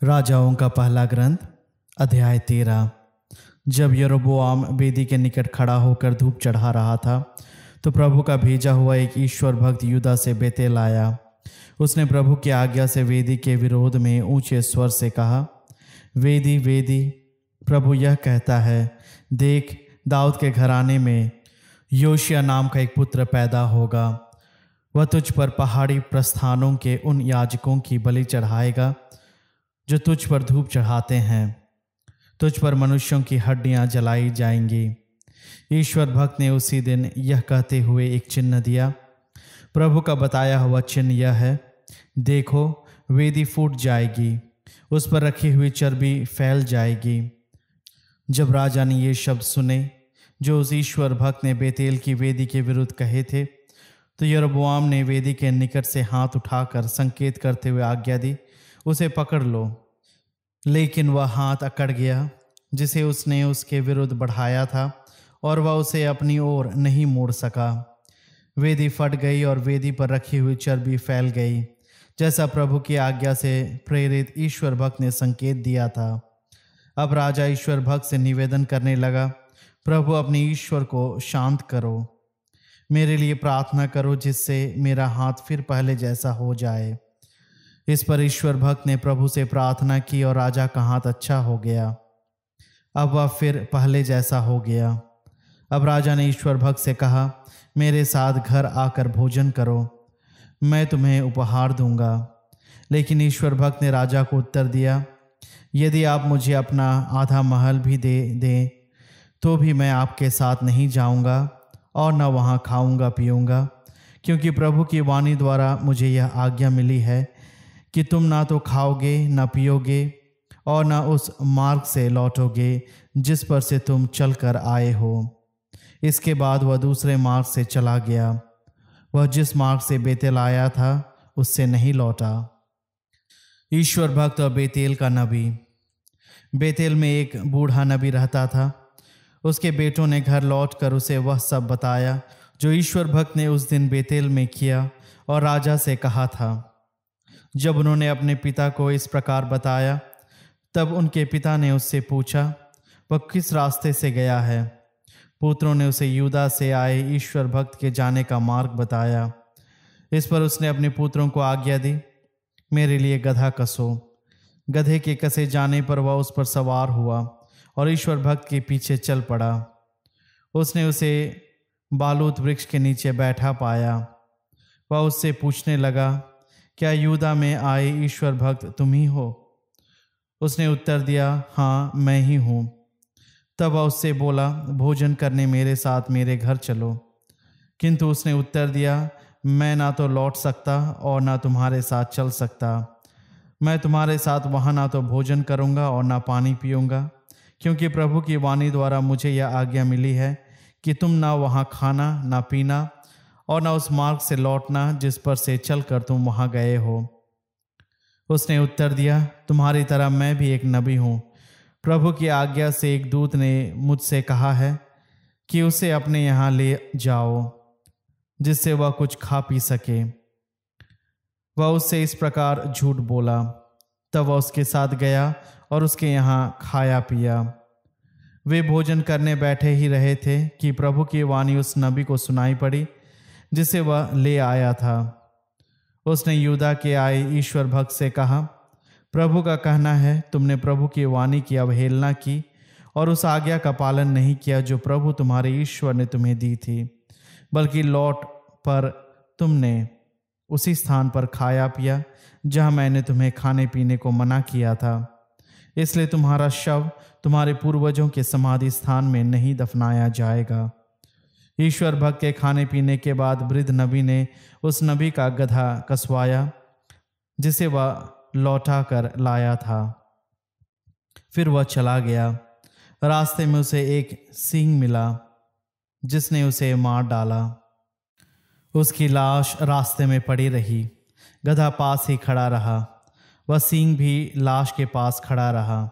राजाओं का पहला ग्रंथ अध्याय 13। जब यरोबोआम वेदी के निकट खड़ा होकर धूप चढ़ा रहा था तो प्रभु का भेजा हुआ एक ईश्वर भक्त यूदा से बेतेल आया। उसने प्रभु की आज्ञा से वेदी के विरोध में ऊंचे स्वर से कहा, वेदी वेदी, प्रभु यह कहता है, देख, दाऊद के घराने में योशिया नाम का एक पुत्र पैदा होगा। वह तुझ पर पहाड़ी प्रस्थानों के उन याजकों की बलि चढ़ाएगा जो तुझ पर धूप चढ़ाते हैं। तुझ पर मनुष्यों की हड्डियां जलाई जाएंगी। ईश्वर भक्त ने उसी दिन यह कहते हुए एक चिन्ह दिया। प्रभु का बताया हुआ चिन्ह यह है, देखो, वेदी फूट जाएगी, उस पर रखी हुई चर्बी फैल जाएगी। जब राजा ने ये शब्द सुने जो उस ईश्वर भक्त ने बेतेल की वेदी के विरुद्ध कहे थे, तो यरोबोआम ने वेदी के निकट से हाथ उठाकर संकेत करते हुए आज्ञा दी, उसे पकड़ लो। लेकिन वह हाथ अकड़ गया जिसे उसने उसके विरुद्ध बढ़ाया था, और वह उसे अपनी ओर नहीं मोड़ सका। वेदी फट गई और वेदी पर रखी हुई चर्बी फैल गई, जैसा प्रभु की आज्ञा से प्रेरित ईश्वर भक्त ने संकेत दिया था। अब राजा ईश्वर भक्त से निवेदन करने लगा, प्रभु अपने ईश्वर को शांत करो, मेरे लिए प्रार्थना करो जिससे मेरा हाथ फिर पहले जैसा हो जाए। इस पर ईश्वर भक्त ने प्रभु से प्रार्थना की और राजा का हाथ अच्छा हो गया। अब वह फिर पहले जैसा हो गया। अब राजा ने ईश्वर भक्त से कहा, मेरे साथ घर आकर भोजन करो, मैं तुम्हें उपहार दूंगा। लेकिन ईश्वर भक्त ने राजा को उत्तर दिया, यदि आप मुझे अपना आधा महल भी दे दें तो भी मैं आपके साथ नहीं जाऊंगा और न वहाँ खाऊंगा पीऊंगा, क्योंकि प्रभु की वाणी द्वारा मुझे यह आज्ञा मिली है कि तुम ना तो खाओगे न पियोगे और न उस मार्ग से लौटोगे जिस पर से तुम चलकर आए हो। इसके बाद वह दूसरे मार्ग से चला गया। वह जिस मार्ग से बेतेल आया था उससे नहीं लौटा। ईश्वर भक्त और बेतेल का नबी। बेतेल में एक बूढ़ा नबी रहता था। उसके बेटों ने घर लौटकर उसे वह सब बताया जो ईश्वर भक्त ने उस दिन बेतेल में किया और राजा से कहा था। जब उन्होंने अपने पिता को इस प्रकार बताया, तब उनके पिता ने उससे पूछा, वह किस रास्ते से गया है? पुत्रों ने उसे यूदा से आए ईश्वर भक्त के जाने का मार्ग बताया। इस पर उसने अपने पुत्रों को आज्ञा दी, मेरे लिए गधा कसो। गधे के कसे जाने पर वह उस पर सवार हुआ और ईश्वर भक्त के पीछे चल पड़ा। उसने उसे बालूत वृक्ष के नीचे बैठा पाया। वह उससे पूछने लगा, क्या यूदा में आए ईश्वर भक्त तुम ही हो? उसने उत्तर दिया, हाँ, मैं ही हूँ। तब वह उससे बोला, भोजन करने मेरे साथ मेरे घर चलो। किंतु उसने उत्तर दिया, मैं ना तो लौट सकता और ना तुम्हारे साथ चल सकता। मैं तुम्हारे साथ वहाँ ना तो भोजन करूँगा और ना पानी पीऊँगा, क्योंकि प्रभु की वाणी द्वारा मुझे यह आज्ञा मिली है कि तुम ना वहाँ खाना ना पीना और न उस मार्ग से लौटना जिस पर से चलकर तुम वहां गए हो। उसने उत्तर दिया, तुम्हारी तरह मैं भी एक नबी हूँ। प्रभु की आज्ञा से एक दूत ने मुझसे कहा है कि उसे अपने यहाँ ले जाओ जिससे वह कुछ खा पी सके। वह उससे इस प्रकार झूठ बोला। तब वह उसके साथ गया और उसके यहाँ खाया पिया। वे भोजन करने बैठे ही रहे थे कि प्रभु की वाणी उस नबी को सुनाई पड़ी जिसे वह ले आया था। उसने यूदा के आए ईश्वर भक्त से कहा, प्रभु का कहना है, तुमने प्रभु की वाणी की अवहेलना की और उस आज्ञा का पालन नहीं किया जो प्रभु तुम्हारे ईश्वर ने तुम्हें दी थी, बल्कि लौट पर तुमने उसी स्थान पर खाया पिया जहां मैंने तुम्हें खाने पीने को मना किया था। इसलिए तुम्हारा शव तुम्हारे पूर्वजों के समाधि स्थान में नहीं दफनाया जाएगा। ईश्वर भक्त के खाने पीने के बाद वृद्ध नबी ने उस नबी का गधा कसवाया जिसे वह लौटा कर लाया था। फिर वह चला गया। रास्ते में उसे एक सींग मिला जिसने उसे मार डाला। उसकी लाश रास्ते में पड़ी रही। गधा पास ही खड़ा रहा। वह सींग भी लाश के पास खड़ा रहा।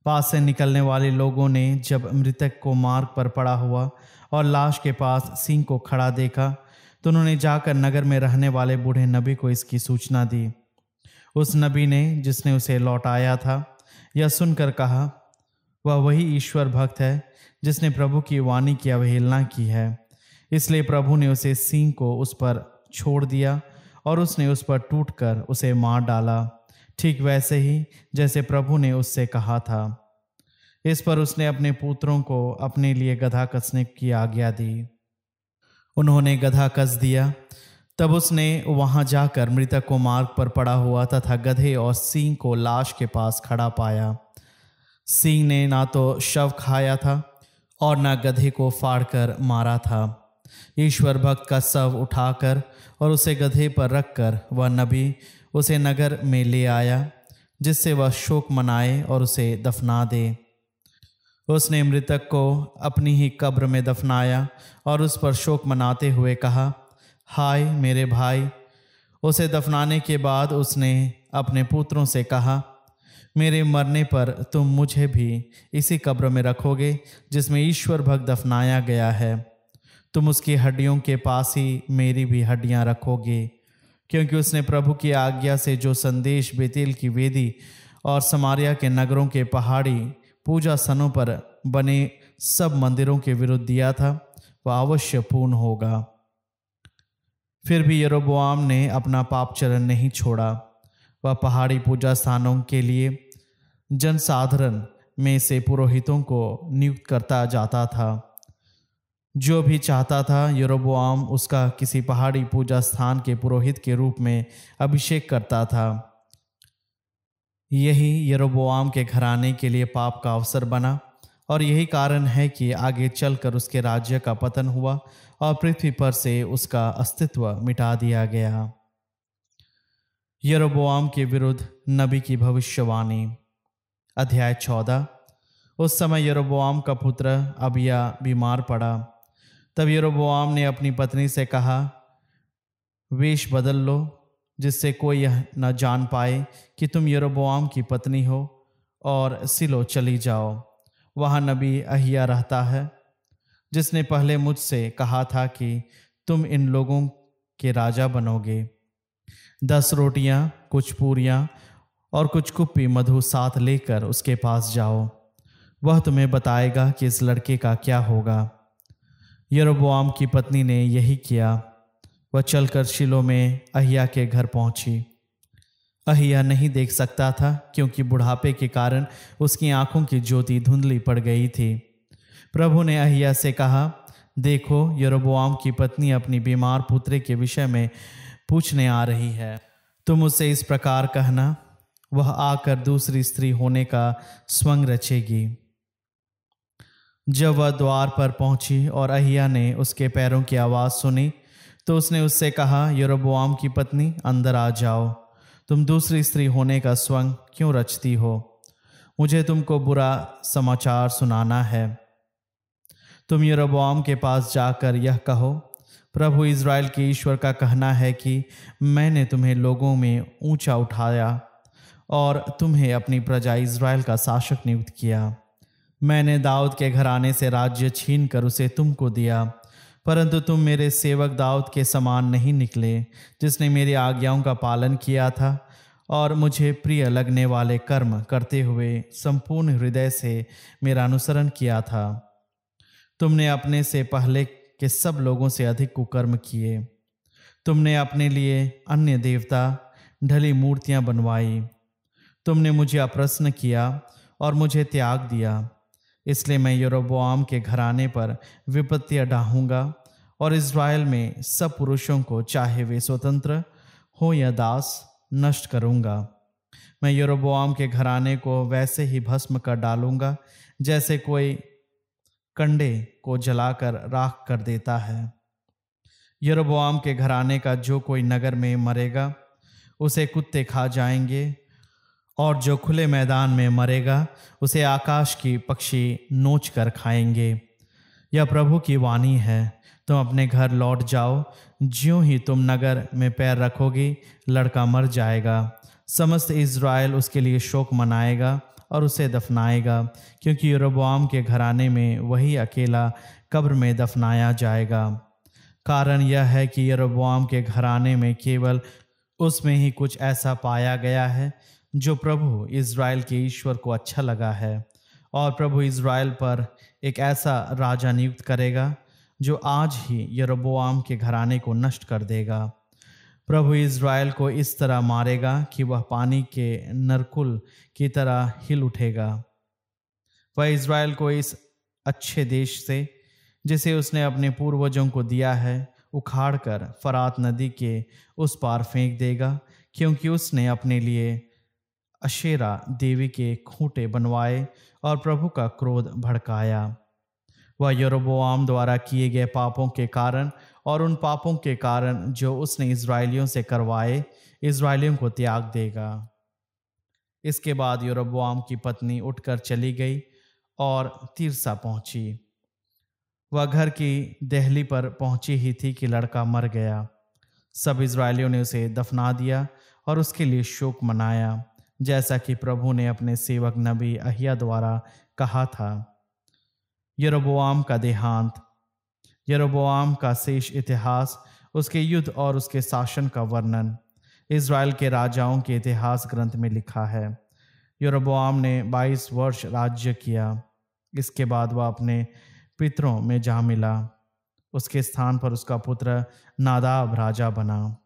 पास से निकलने वाले लोगों ने जब मृतक को मार्ग पर पड़ा हुआ और लाश के पास सींग को खड़ा देखा तो उन्होंने जाकर नगर में रहने वाले बूढ़े नबी को इसकी सूचना दी। उस नबी ने जिसने उसे लौटाया था यह सुनकर कहा, वह वही ईश्वर भक्त है जिसने प्रभु की वाणी की अवहेलना की है। इसलिए प्रभु ने उसे सींग को उस पर छोड़ दिया और उसने उस पर टूटकर उसे मार डाला, ठीक वैसे ही जैसे प्रभु ने उससे कहा था। इस पर उसने अपने पुत्रों को अपने लिए गधा कसने की आज्ञा दी। उन्होंने गधा कस दिया। तब उसने वहां जाकर मृतक को मार्ग पर पड़ा हुआ तथा गधे और सींग को लाश के पास खड़ा पाया। सींग ने ना तो शव खाया था और न गधे को फाड़कर मारा था। ईश्वर भक्त का शव उठाकर और उसे गधे पर रखकर वह नबी उसे नगर में ले आया, जिससे वह शोक मनाए और उसे दफना दे। उसने मृतक को अपनी ही कब्र में दफनाया और उस पर शोक मनाते हुए कहा, हाय मेरे भाई। उसे दफनाने के बाद उसने अपने पुत्रों से कहा, मेरे मरने पर तुम मुझे भी इसी कब्र में रखोगे जिसमें ईश्वर भक्त दफनाया गया है। तुम उसकी हड्डियों के पास ही मेरी भी हड्डियां रखोगे, क्योंकि उसने प्रभु की आज्ञा से जो संदेश बेतेल की वेदी और समारिया के नगरों के पहाड़ी पूजा स्थलों पर बने सब मंदिरों के विरुद्ध दिया था, वह अवश्य पूर्ण होगा। फिर भी यरोबोआम ने अपना पाप चरण नहीं छोड़ा। वह पहाड़ी पूजा स्थानों के लिए जनसाधारण में से पुरोहितों को नियुक्त करता जाता था। जो भी चाहता था यरोबोआम उसका किसी पहाड़ी पूजा स्थान के पुरोहित के रूप में अभिषेक करता था। यही यरोबोआम के घराने के लिए पाप का अवसर बना और यही कारण है कि आगे चलकर उसके राज्य का पतन हुआ और पृथ्वी पर से उसका अस्तित्व मिटा दिया गया। यरोबोआम के विरुद्ध नबी की भविष्यवाणी। अध्याय 14। उस समय यरोबोआम का पुत्र अबिया बीमार पड़ा। तब यरोबोआम ने अपनी पत्नी से कहा, वेश बदल लो, जिससे कोई यह न जान पाए कि तुम यरोबोआम की पत्नी हो, और सिलो चली जाओ। वहाँ नबी अहिया रहता है, जिसने पहले मुझसे कहा था कि तुम इन लोगों के राजा बनोगे। 10 रोटियां, कुछ पूरियां और कुछ कुप्पी मधु साथ लेकर उसके पास जाओ। वह तुम्हें बताएगा कि इस लड़के का क्या होगा। यरोबोआम की पत्नी ने यही किया। वह चलकर शिलो में अहिया के घर पहुंची। अहिया नहीं देख सकता था, क्योंकि बुढ़ापे के कारण उसकी आंखों की ज्योति धुंधली पड़ गई थी। प्रभु ने अहिया से कहा, देखो, यरोबोआम की पत्नी अपनी बीमार पुत्र के विषय में पूछने आ रही है। तुम उससे इस प्रकार कहना, वह आकर दूसरी स्त्री होने का स्वंग रचेगी। जब वह द्वार पर पहुंची और अहिया ने उसके पैरों की आवाज़ सुनी, तो उसने उससे कहा, यरोबोआम की पत्नी, अंदर आ जाओ। तुम दूसरी स्त्री होने का स्वंग क्यों रचती हो? मुझे तुमको बुरा समाचार सुनाना है। तुम यरोबोआम के पास जाकर यह कहो, प्रभु इज़राइल के ईश्वर का कहना है कि मैंने तुम्हें लोगों में ऊंचा उठाया और तुम्हें अपनी प्रजा इज़राइल का शासक नियुक्त किया। मैंने दाऊद के घराने से राज्य छीन कर उसे तुमको दिया, परंतु तुम मेरे सेवक दाऊद के समान नहीं निकले, जिसने मेरी आज्ञाओं का पालन किया था और मुझे प्रिय लगने वाले कर्म करते हुए संपूर्ण हृदय से मेरा अनुसरण किया था। तुमने अपने से पहले के सब लोगों से अधिक कुकर्म किए। तुमने अपने लिए अन्य देवता ढली मूर्तियां बनवाई। तुमने मुझे अप्रसन्न किया और मुझे त्याग दिया। इसलिए मैं यरोबोआम के घराने पर विपत्तियां ढाऊंगा और इज़राइल में सब पुरुषों को, चाहे वे स्वतंत्र हो या दास, नष्ट करूंगा। मैं यरोबोआम के घराने को वैसे ही भस्म कर डालूंगा जैसे कोई कंडे को जलाकर राख कर देता है। यरोबोआम के घराने का जो कोई नगर में मरेगा उसे कुत्ते खा जाएंगे, और जो खुले मैदान में मरेगा उसे आकाश की पक्षी नोच कर खाएंगे। यह प्रभु की वाणी है। तुम अपने घर लौट जाओ। ज्यों ही तुम नगर में पैर रखोगे, लड़का मर जाएगा। समस्त इज़राइल उसके लिए शोक मनाएगा और उसे दफनाएगा, क्योंकि यरोबोआम के घराने में वही अकेला कब्र में दफनाया जाएगा। कारण यह है कि यरोबोआम के घराने में केवल उसमें ही कुछ ऐसा पाया गया है जो प्रभु इज़राइल के ईश्वर को अच्छा लगा है, और प्रभु इज़राइल पर एक ऐसा राजा नियुक्त करेगा जो आज ही यरोबोआम के घराने को नष्ट कर देगा। प्रभु इज़राइल को इस तरह मारेगा कि वह पानी के नरकुल की तरह हिल उठेगा। वह इज़राइल को इस अच्छे देश से, जिसे उसने अपने पूर्वजों को दिया है, उखाड़कर फरात नदी के उस पार फेंक देगा, क्योंकि उसने अपने लिए अशेरा देवी के खूंटे बनवाए और प्रभु का क्रोध भड़काया। वह यरोबोआम द्वारा किए गए पापों के कारण और उन पापों के कारण जो उसने इज़राइलियों से करवाए, इज़राइलियों को त्याग देगा। इसके बाद यरोबोआम की पत्नी उठकर चली गई और तिर्सा पहुंची। वह घर की देहली पर पहुंची ही थी कि लड़का मर गया। सब इज़राइलियों ने उसे दफना दिया और उसके लिए शोक मनाया, जैसा कि प्रभु ने अपने सेवक नबी अहिया द्वारा कहा था। यरोबोआम का देहांत। यरोबोआम का शेष इतिहास, उसके युद्ध और उसके शासन का वर्णन इज़राइल के राजाओं के इतिहास ग्रंथ में लिखा है। यरोबोआम ने 22 वर्ष राज्य किया। इसके बाद वह अपने पितरों में जा मिला। उसके स्थान पर उसका पुत्र नादाब राजा बना।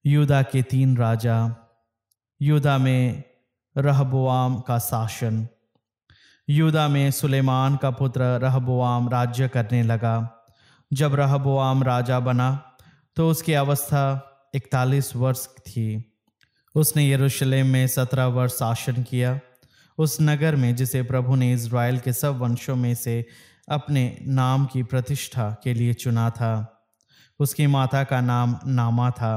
यूदा के 3 राजा। यूदा में रहबोआम का शासन। यूदा में सुलेमान का पुत्र रहबोआम राज्य करने लगा। जब रहबोआम राजा बना तो उसकी अवस्था 41 वर्ष थी। उसने यरूशलेम में 17 वर्ष शासन किया, उस नगर में जिसे प्रभु ने इज़राइल के सब वंशों में से अपने नाम की प्रतिष्ठा के लिए चुना था। उसकी माता का नाम नामा था।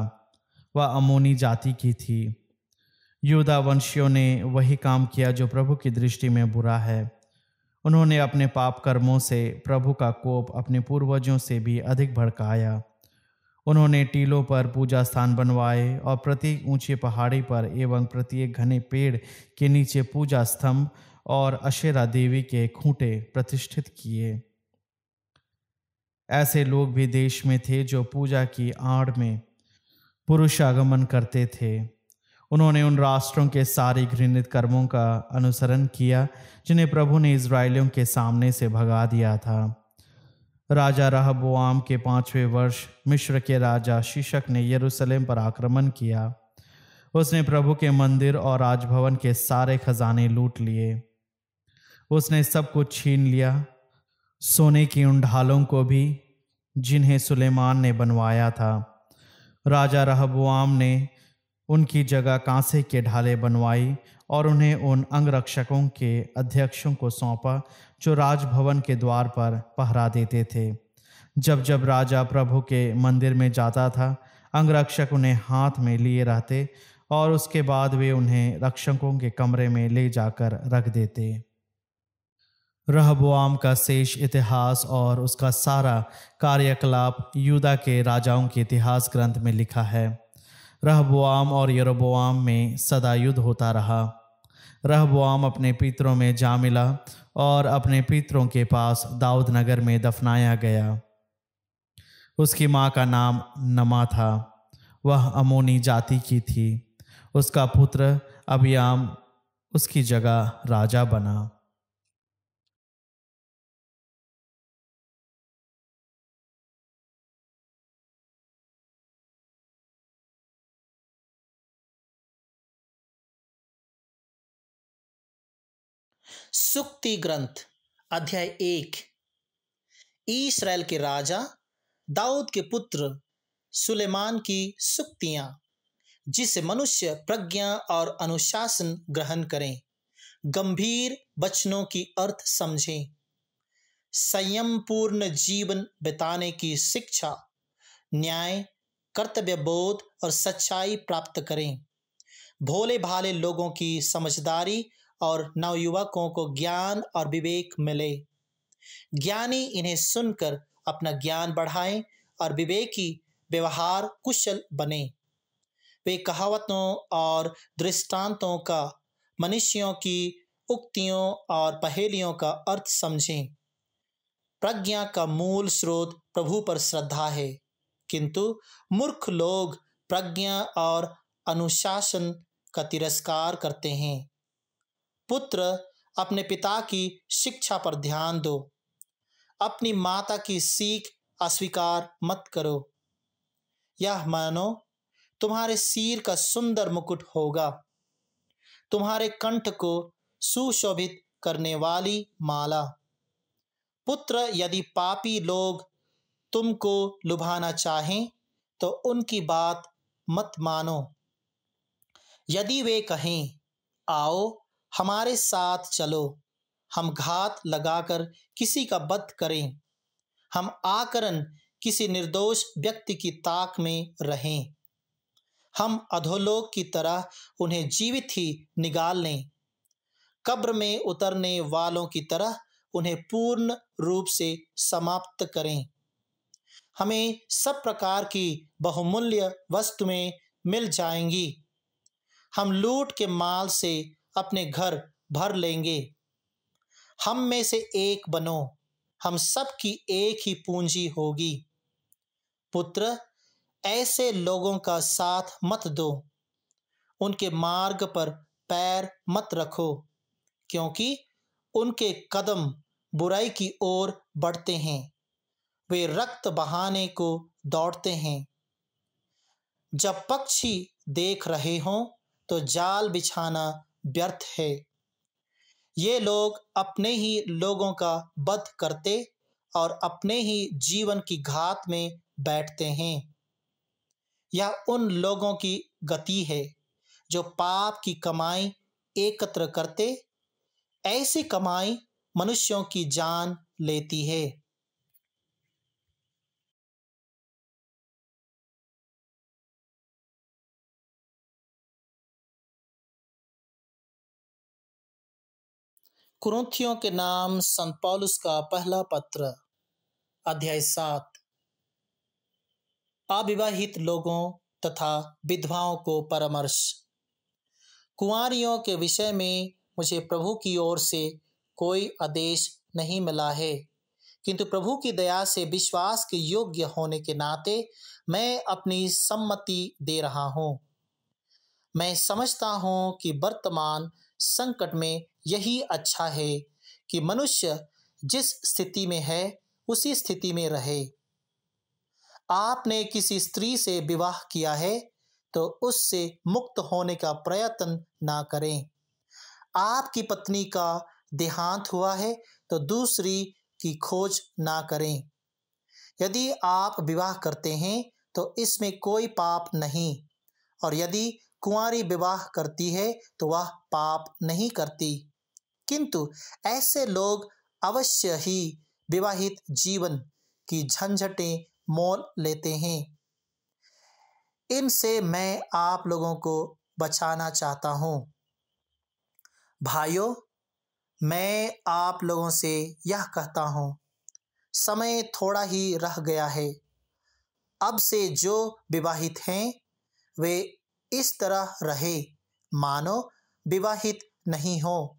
वह अमोनी जाति की थी। यूदा वंशियों ने वही काम किया जो प्रभु की दृष्टि में बुरा है। उन्होंने अपने पाप कर्मों से प्रभु का कोप अपने पूर्वजों से भी अधिक भड़काया। उन्होंने टीलों पर पूजा स्थान बनवाए और प्रत्येक ऊंची पहाड़ी पर एवं प्रत्येक घने पेड़ के नीचे पूजा स्तंभ और अशेरा देवी के खूंटे प्रतिष्ठित किए। ऐसे लोग भी देश में थे जो पूजा की आड़ में पुरुषागमन करते थे। उन्होंने उन राष्ट्रों के सारे घृणित कर्मों का अनुसरण किया जिन्हें प्रभु ने इज़राइलियों के सामने से भगा दिया था। राजा रहबोआम के 5वें वर्ष मिस्र के राजा शीशक ने यरूशलेम पर आक्रमण किया। उसने प्रभु के मंदिर और राजभवन के सारे खजाने लूट लिए। उसने सब कुछ छीन लिया, सोने की उन ढालों को भी जिन्हें सुलेमान ने बनवाया था। राजा रहबोआम ने उनकी जगह कांसे के ढाले बनवाई और उन्हें उन अंगरक्षकों के अध्यक्षों को सौंपा जो राजभवन के द्वार पर पहरा देते थे। जब जब राजा प्रभु के मंदिर में जाता था, अंगरक्षक उन्हें हाथ में लिए रहते और उसके बाद वे उन्हें रक्षकों के कमरे में ले जाकर रख देते। रहबोआम का शेष इतिहास और उसका सारा कार्यकलाप यूदा के राजाओं के इतिहास ग्रंथ में लिखा है। रहबोआम और यरोबोआम में सदा युद्ध होता रहा। रहबोआम अपने पितरों में जा मिला और अपने पितरों के पास दाऊद नगर में दफनाया गया। उसकी माँ का नाम नमा था। वह अमोनी जाति की थी। उसका पुत्र अबियाम उसकी जगह राजा बना। सुक्ति ग्रंथ अध्याय 1। इस्राएल के राजा दाऊद के पुत्र सुलेमान की सुक्तियां, जिसे मनुष्य प्रज्ञा और अनुशासन ग्रहण करें, गंभीर वचनों की अर्थ समझें, संयम पूर्ण जीवन बिताने की शिक्षा, न्याय, कर्तव्य बोध और सच्चाई प्राप्त करें। भोले भाले लोगों की समझदारी और नवयुवकों को ज्ञान और विवेक मिले। ज्ञानी इन्हें सुनकर अपना ज्ञान बढ़ाएं और विवेकी व्यवहार कुशल बने। वे कहावतों और दृष्टांतों का, मनुष्यों की उक्तियों और पहेलियों का अर्थ समझें। प्रज्ञा का मूल स्रोत प्रभु पर श्रद्धा है। किंतु मूर्ख लोग प्रज्ञा और अनुशासन का तिरस्कार करते हैं। पुत्र, अपने पिता की शिक्षा पर ध्यान दो। अपनी माता की सीख अस्वीकार मत करो। यह मानो तुम्हारे सिर का सुंदर मुकुट होगा, तुम्हारे कंठ को सुशोभित करने वाली माला। पुत्र, यदि पापी लोग तुमको लुभाना चाहें तो उनकी बात मत मानो। यदि वे कहें, आओ हमारे साथ चलो, हम घात लगाकर किसी का वध करें, हम आकरन किसी निर्दोष व्यक्ति की ताक में रहें, हम अधोलोक की तरह उन्हें जीवित ही निकाल लें, कब्र में उतरने वालों की तरह उन्हें पूर्ण रूप से समाप्त करें। हमें सब प्रकार की बहुमूल्य वस्तुएं मिल जाएंगी, हम लूट के माल से अपने घर भर लेंगे। हम में से एक बनो, हम सब की एक ही पूंजी होगी। पुत्र, ऐसे लोगों का साथ मत दो, उनके मार्ग पर पैर मत रखो, क्योंकि उनके कदम बुराई की ओर बढ़ते हैं, वे रक्त बहाने को दौड़ते हैं। जब पक्षी देख रहे हों तो जाल बिछाना व्यर्थ है। ये लोग अपने ही लोगों का वध करते और अपने ही जीवन की घात में बैठते हैं। यह उन लोगों की गति है जो पाप की कमाई एकत्र करते, ऐसी कमाई मनुष्यों की जान लेती है। कुरिन्थियों के नाम संत पौलुस का पहला पत्र, अध्याय 7। अविवाहित लोगों तथा विधवाओं को परामर्श। कुंवारियों के विषय में मुझे प्रभु की ओर से कोई आदेश नहीं मिला है, किंतु प्रभु की दया से विश्वास के योग्य होने के नाते मैं अपनी सम्मति दे रहा हूँ। मैं समझता हूँ कि वर्तमान संकट में यही अच्छा है कि मनुष्य जिस स्थिति में है उसी स्थिति में रहे। आपने किसी स्त्री से विवाह किया है तो उससे मुक्त होने का प्रयत्न ना करें। आपकी पत्नी का देहांत हुआ है तो दूसरी की खोज ना करें। यदि आप विवाह करते हैं तो इसमें कोई पाप नहीं, और यदि कुंवारी विवाह करती है तो वह पाप नहीं करती, किंतु ऐसे लोग अवश्य ही विवाहित जीवन की झंझटें मोल लेते हैं। इनसे मैं आप लोगों को बचाना चाहता हूँ। भाइयों, मैं आप लोगों से यह कहता हूँ, समय थोड़ा ही रह गया है। अब से जो विवाहित हैं वे इस तरह रहे मानो विवाहित नहीं हो,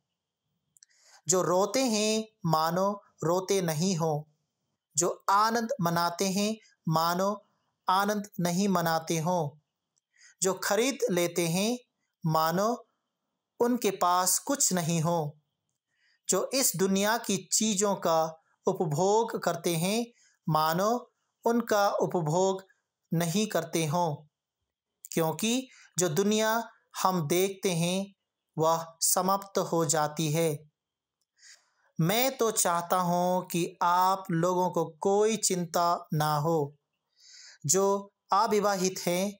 जो रोते हैं मानो रोते नहीं हो, जो आनंद मनाते हैं मानो आनंद नहीं मनाते हो, जो खरीद लेते हैं मानो उनके पास कुछ नहीं हो, जो इस दुनिया की चीज़ों का उपभोग करते हैं मानो उनका उपभोग नहीं करते हों, क्योंकि जो दुनिया हम देखते हैं वह समाप्त हो जाती है। मैं तो चाहता हूँ कि आप लोगों को कोई चिंता ना हो। जो अविवाहित हैं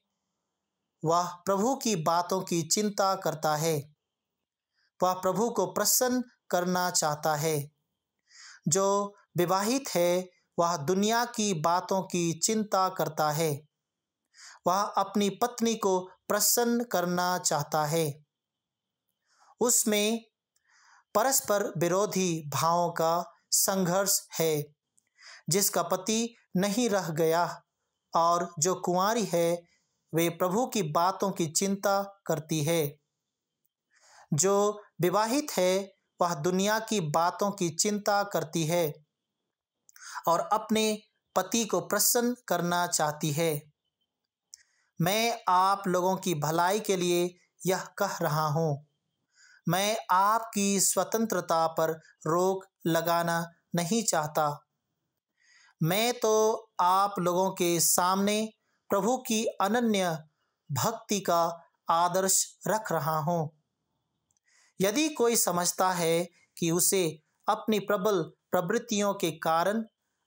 वह प्रभु की बातों की चिंता करता है, वह प्रभु को प्रसन्न करना चाहता है। जो विवाहित है वह दुनिया की बातों की चिंता करता है, वह अपनी पत्नी को प्रसन्न करना चाहता है। उसमें परस्पर विरोधी भावों का संघर्ष है। जिसका पति नहीं रह गया और जो कुंवारी है वे प्रभु की बातों की चिंता करती है। जो विवाहित है वह दुनिया की बातों की चिंता करती है और अपने पति को प्रसन्न करना चाहती है। मैं आप लोगों की भलाई के लिए यह कह रहा हूँ। मैं आपकी स्वतंत्रता पर रोक लगाना नहीं चाहता। मैं तो आप लोगों के सामने प्रभु की अनन्य भक्ति का आदर्श रख रहा हूँ। यदि कोई समझता है कि उसे अपनी प्रबल प्रवृत्तियों के कारण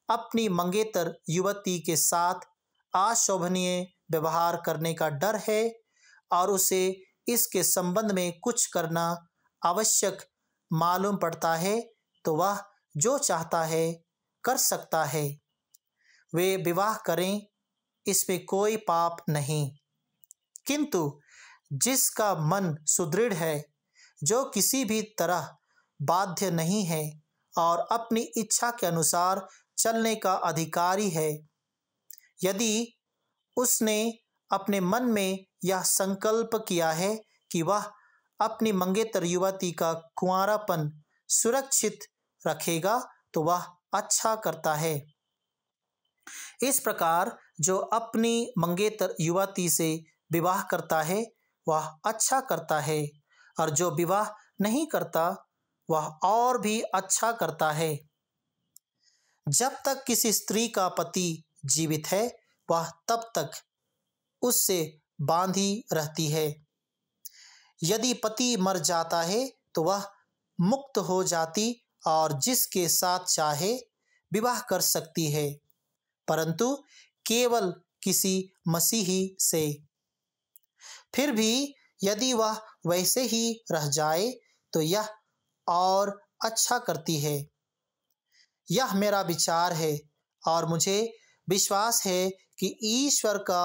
अपनी मंगेतर युवती के साथ अशोभनीय व्यवहार करने का डर है और उसे इसके संबंध में कुछ करना आवश्यक मालूम पड़ता है, तो वह जो चाहता है कर सकता है। वे विवाह करें, इसमें कोई पाप नहीं। किंतु जिसका मन सुदृढ़ है, जो किसी भी तरह बाध्य नहीं है और अपनी इच्छा के अनुसार चलने का अधिकारी है, यदि उसने अपने मन में यह संकल्प किया है कि वह अपनी मंगेतर युवती का कुंवारापन सुरक्षित रखेगा, तो वह अच्छा करता है। इस प्रकार जो अपनी मंगेतर युवती से विवाह करता है वह अच्छा करता है, और जो विवाह नहीं करता वह और भी अच्छा करता है। जब तक किसी स्त्री का पति जीवित है, वह तब तक उससे बांधी रहती है। यदि पति मर जाता है तो वह मुक्त हो जाती और जिसके साथ चाहे विवाह कर सकती है, परंतु केवल किसी मसीही से। फिर भी यदि वह वैसे ही रह जाए तो यह और अच्छा करती है। यह मेरा विचार है और मुझे विश्वास है कि ईश्वर का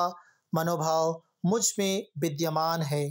मनोभाव मुझ में विद्यमान है।